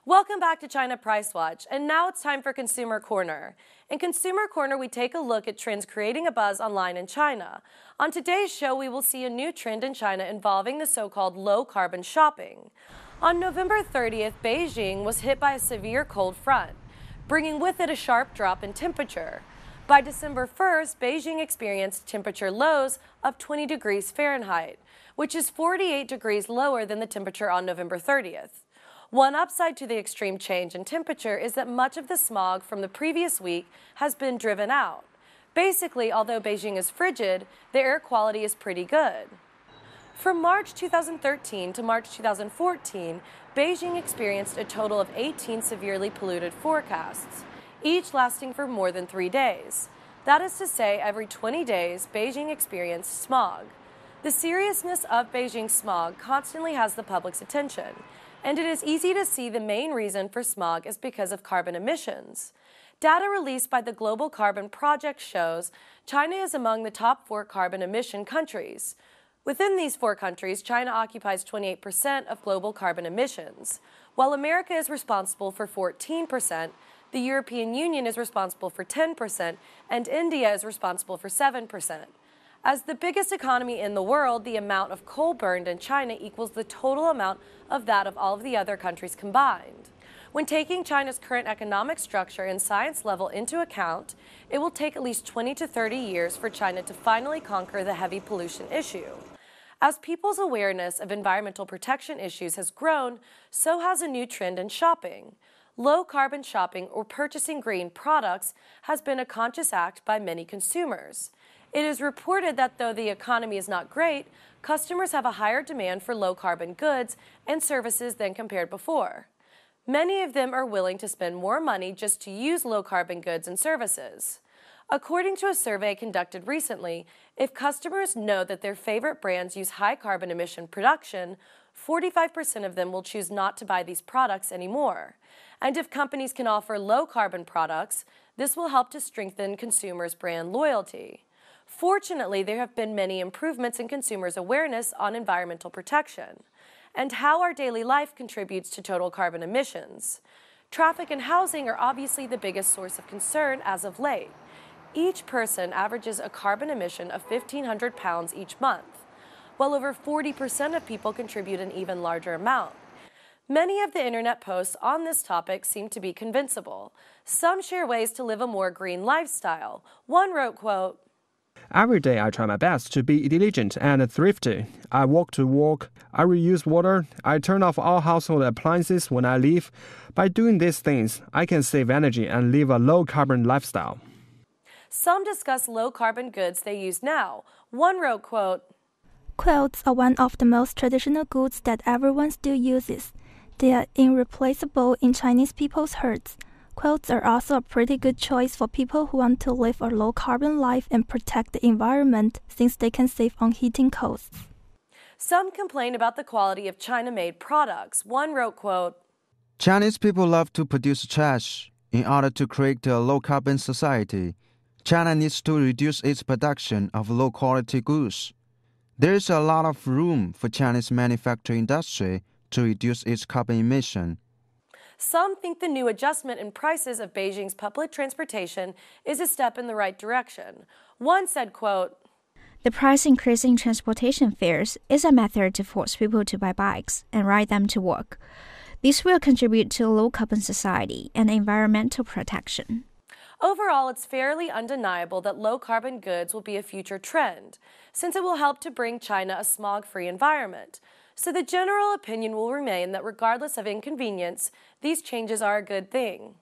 Welcome back to China Price Watch, and now it's time for Consumer Corner. In Consumer Corner, we take a look at trends creating a buzz online in China. On today's show, we will see a new trend in China involving the so-called low-carbon shopping. On November 30th, Beijing was hit by a severe cold front, bringing with it a sharp drop in temperature. By December 1st, Beijing experienced temperature lows of 20 degrees Fahrenheit, which is 48 degrees lower than the temperature on November 30th. One upside to the extreme change in temperature is that much of the smog from the previous week has been driven out. Basically, although Beijing is frigid, the air quality is pretty good. From March 2013 to March 2014, Beijing experienced a total of 18 severely polluted forecasts, each lasting for more than 3 days. That is to say, every 20 days, Beijing experienced smog. The seriousness of Beijing's smog constantly has the public's attention, and it is easy to see the main reason for smog is because of carbon emissions. Data released by the Global Carbon Project shows China is among the top 4 carbon emission countries. Within these 4 countries, China occupies 28% of global carbon emissions. While America is responsible for 14%, the European Union is responsible for 10%, and India is responsible for 7%. As the biggest economy in the world, the amount of coal burned in China equals the total amount of that of all of the other countries combined. When taking China's current economic structure and science level into account, it will take at least 20 to 30 years for China to finally conquer the heavy pollution issue. As people's awareness of environmental protection issues has grown, so has a new trend in shopping. Low-carbon shopping or purchasing green products has been a conscious act by many consumers. It is reported that though the economy is not great, customers have a higher demand for low-carbon goods and services than compared before. Many of them are willing to spend more money just to use low-carbon goods and services. According to a survey conducted recently, if customers know that their favorite brands use high carbon emission production, 45% of them will choose not to buy these products anymore. And if companies can offer low-carbon products, this will help to strengthen consumers' brand loyalty. Fortunately, there have been many improvements in consumers' awareness on environmental protection and how our daily life contributes to total carbon emissions. Traffic and housing are obviously the biggest source of concern as of late. Each person averages a carbon emission of 1,500 pounds each month, while over 40% of people contribute an even larger amount. Many of the internet posts on this topic seem to be convincible. Some share ways to live a more green lifestyle. One wrote, quote, "Every day I try my best to be diligent and thrifty. I walk to work, I reuse water, I turn off all household appliances when I leave. By doing these things, I can save energy and live a low-carbon lifestyle." Some discuss low-carbon goods they use now. One wrote, quote, "Quilts are one of the most traditional goods that everyone still uses. They are irreplaceable in Chinese people's hearts. Quilts are also a pretty good choice for people who want to live a low-carbon life and protect the environment since they can save on heating costs." Some complain about the quality of China-made products. One wrote, quote, "Chinese people love to produce trash in order to create a low-carbon society. China needs to reduce its production of low-quality goods. There is a lot of room for Chinese manufacturing industry to reduce its carbon emission." Some think the new adjustment in prices of Beijing's public transportation is a step in the right direction. One said, quote, "The price increase in transportation fares is a method to force people to buy bikes and ride them to work. This will contribute to a low-carbon society and environmental protection." Overall, it's fairly undeniable that low-carbon goods will be a future trend, since it will help to bring China a smog-free environment. So the general opinion will remain that regardless of inconvenience, these changes are a good thing.